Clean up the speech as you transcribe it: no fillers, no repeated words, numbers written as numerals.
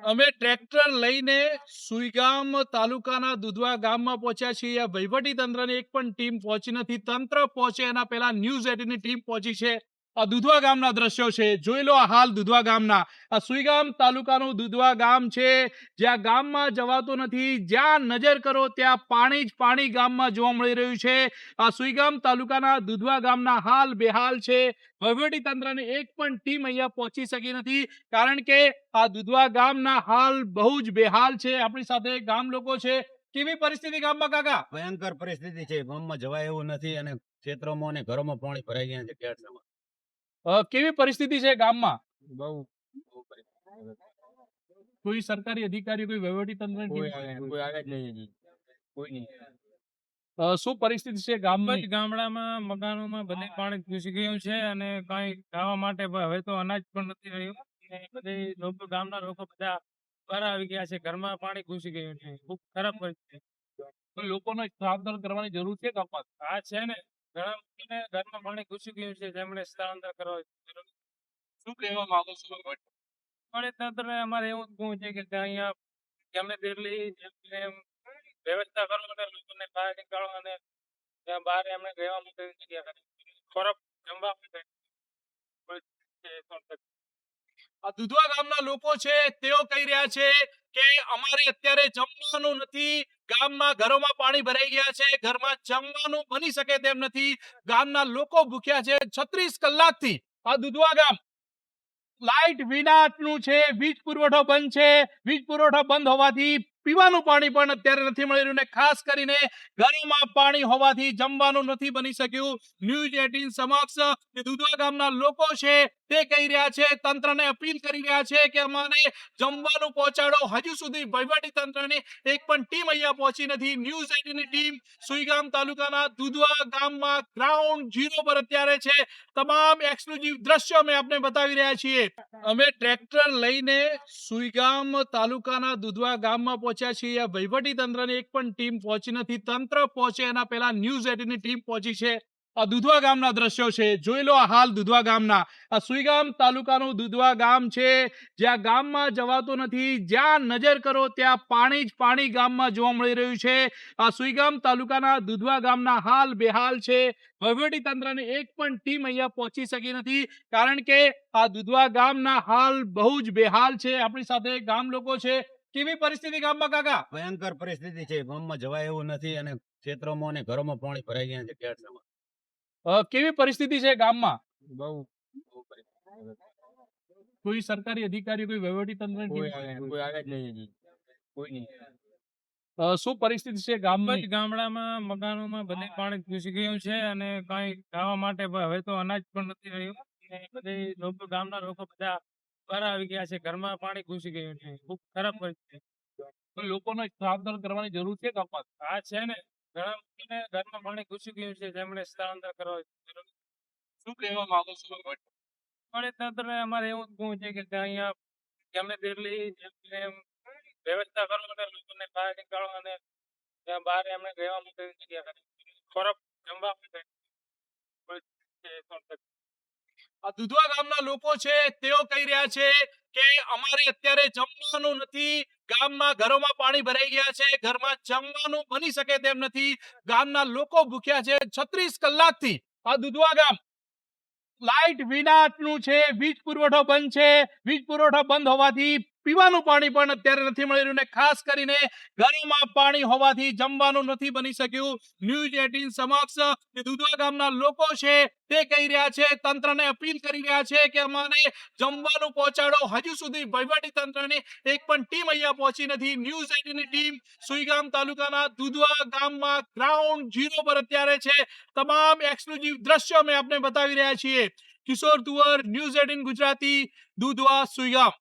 અમે ટ્રેક્ટર લઈને સુઈગામ તાલુકાના દુધવા ગામમાં પહોંચ્યા છીએ. આ વહીવટી તંત્રની એક પણ ટીમ પહોંચી નથી. તંત્ર પહોંચે એના પહેલા ન્યૂઝ 18ની ટીમ પહોંચી છે. આ દુધવા ગામના દ્રશ્યો છે. જોઈ લો આ હાલ દુધવા ગામના. આ સુઈગામ તાલુકાનું દુધવા ગામ છે, જ્યાં ગામમાં જવાતું નથી. જ્યાં નજર કરો ત્યાં પાણી જ પાણી ગામમાં જોવા મળી રહ્યું છે. આ સુઈગામ તાલુકાના દુધવા ગામના હાલ બેહાલ છે. વહીવટી તંત્રની એક પણ ટીમ અહીંયા પહોંચી શકી નથી, કારણ કે આ દુધવા ગામના હાલ બહુ જ બેહાલ છે. આપણી સાથે ગામ લોકો છે. કેવી પરિસ્થિતિ ગામમાં કાકા? ભયંકર પરિસ્થિતિ છે. ગામમાં જવાય એવું નથી અને ક્ષેત્રોમાં અને ઘરોમાં પાણી ભરાઈ ગયા છે. કેળસામાં કેવી પરિસ્થિતિ છે ગામમાં? બહુ કોઈ સરકારી અધિકારી, કોઈ વહીવટી તંત્રની કોઈ ટીમ? કોઈ આવે જ નહીં હજી. કોઈ નહીં. શું પરિસ્થિતિ છે ગામની? બસ ગામડામાં મકાનોમાં બધે પાણી ઘૂસી ગયું છે અને કાંઈ ખાવા માટે હવે તો અનાજ પણ નથી રહ્યું. અને બધે લોકો ગામના લોકો બધા બહાર આવી ગયા છે. ઘરમાં પાણી ઘૂસી ગયું છે. ખૂબ ખરાબ પરિસ્થિતિ. તો લોકોને સ્થળાંતર કરવાની જરૂર છે ગામમાં? આ છે ને ઘણા લોકોને ઘરમાં પાણી ઘૂસી ગયું છે, જેમણે સ્થળાંતર કરવા જરૂર. શું કહેવા માંગો છો? પણ એ તંત્રને અમારે એવું જ કહું છે કે ત્યાં અહીંયા ગમે તેટલી જેમને એમ વ્યવસ્થા કરો અને લોકોને બહાર નીકાળો અને ત્યાં બહાર એમને રહેવા માટે જગ્યા કરે. ખોરાક જમવા માટે પરિસ્થિતિ છે એ પણ આ દુધવા ગામના લોકો છે, તેઓ કહી રહ્યા છે કે અમારે અત્યારે જમવાનું નથી. ગામમાં ઘરોમાં પાણી ભરાઈ ગયા છે. ઘરમાં જમવાનું બની શકે તેમ નથી. ગામના લોકો ભૂખ્યા છે 36 કલાકથી. આ દુધવા ગામ લાઇટ વિનાનું છે. વીજ પુરવઠો બંધ છે. વીજ પુરવઠો બંધ હોવાથી પીવાનું પાણી પણ અત્યારે નથી મળી રહ્યું, ને ખાસ કરીને ઘરોમાં પાણી હોવાથી જમવાનું નથી બની શક્યું. ન્યૂઝ 18 સમક્ષ જે દુધવા ગામના લોકો છે તે કહી રહ્યા છે, તંત્રને અપીલ કરી રહ્યા છે કે અમારે જમવાનું પહોંચાડો. હજુ સુધી વહીવટી તંત્રની એક પણ ટીમ અહીંયા પહોંચી નથી. ન્યૂઝ 18ની ટીમ સુઈગામ તાલુકાના દુધવા ગામમાં ગ્રાઉન્ડ ઝીરો પર અત્યારે છે. તમામ એક્સક્લુઝિવ દ્રશ્યો અમે આપને બતાવી રહ્યા છીએ. અમે ટ્રેક્ટર લઈને સુઈગામ તાલુકાના દુધવા ગામમાં પહોંચ્યા છીએ. આ વહીવટી તંત્રની એક પણ ટીમ પહોંચી નથી. તંત્ર પહોંચે એના પહેલા ન્યૂઝ 18ની ટીમ પહોંચી છે. આ દુધવા ગામના દ્રશ્યો છે. જોઈ લો આ હાલ દુધવા ગામના. આ સુઈગામ તાલુકાનું દુધવા ગામ છે, જ્યાં ગામમાં જવાતું નથી. જ્યાં નજર કરો ત્યાં પાણી જ પાણી ગામમાં જોવા મળી રહ્યું છે. આ સુઈગામ તાલુકાના દુધવા ગામના હાલ બેહાલ છે. વહીવટી તંત્રની એક પણ ટીમ અહીંયા પહોંચી શકી નથી, કારણ કે આ દુધવા ગામના હાલ બહુ જ બેહાલ છે. આપણી સાથે ગામ લોકો છે. કેવી પરિસ્થિતિ ગામમાં કાકા? ભયંકર પરિસ્થિતિ છે. ગામમાં જવાય એવું નથી અને ક્ષેત્રોમાં અને ઘરોમાં પાણી ભરાઈ ગયા છે. કેળસામાં કેવી પરિસ્થિતિ છે ગામમાં? બહુ કોઈ સરકારી અધિકારી, કોઈ વહીવટી તંત્રની કોઈ ટીમ? કોઈ આવે જ નહીં હજી. કોઈ નહીં. શું પરિસ્થિતિ છે ગામની? બસ ગામડામાં મકાનોમાં બધે પાણી ઘૂસી ગયું છે અને કાંઈ ખાવા માટે હવે તો અનાજ પણ નથી રહ્યું. અને બધે લોકો ગામના લોકો બધા બહાર આવી ગયા છે. ઘરમાં પાણી ઘૂસી ગયું છે. ખૂબ ખરાબ પરિસ્થિતિ. તો લોકોને સ્થળાંતર કરવાની જરૂર છે ગામમાં? આ છે ને ઘણા લોકોને ઘરમાં પાણી ઘૂસી ગયું છે, જેમણે સ્થળાંતર કરવા જરૂર. શું કહેવા માંગો છો? પણ એ તંત્રને અમારે એવું જ કહું છે કે ત્યાં અહીંયા ગમે તેટલી જેમને એમ વ્યવસ્થા કરો અને લોકોને બહાર નીકાળો અને ત્યાં બહાર એમને રહેવા માટે જગ્યા કરે. ખોરાક જમવા માટે પરિસ્થિતિ છે એ પણ આ દુધવા ગામના લોકો છે, તેઓ કહી રહ્યા છે કે અમારે અત્યારે જમવાનું નથી. ગામમાં ઘરોમાં પાણી ભરાઈ ગયા છે. ઘરમાં જમવાનું બની શકે તેમ નથી. ગામના લોકો ભૂખ્યા છે 36 કલાકથી. આ દુધવા ગામ લાઇટ વિનાનું છે. વીજ પુરવઠો બંધ છે. વીજ પુરવઠો બંધ હોવાથી પીવાનું પાણી પણ અત્યારે નથી મળી રહ્યું, ને ખાસ કરીને ઘરોમાં પાણી હોવાથી જમવાનું નથી બની શક્યું. ન્યૂઝ 18 સમક્ષ જે દુધવા ગામના લોકો છે તે કહી રહ્યા છે, તંત્રને અપીલ કરી રહ્યા છે કે અમારે જમવાનું પહોંચાડો. હજુ સુધી વહીવટી તંત્રની એક પણ ટીમ અહીંયા પહોંચી નથી. ન્યૂઝ 18ની ટીમ સુઈગામ તાલુકાના દુધવા ગામમાં ગ્રાઉન્ડ ઝીરો પર અત્યારે છે. તમામ એક્સક્લુઝિવ દ્રશ્યો અમે આપને બતાવી રહ્યા છીએ. કિશોર તુવર, ન્યૂઝ 18 ગુજરાતી, દુધવા, સુઈગામ.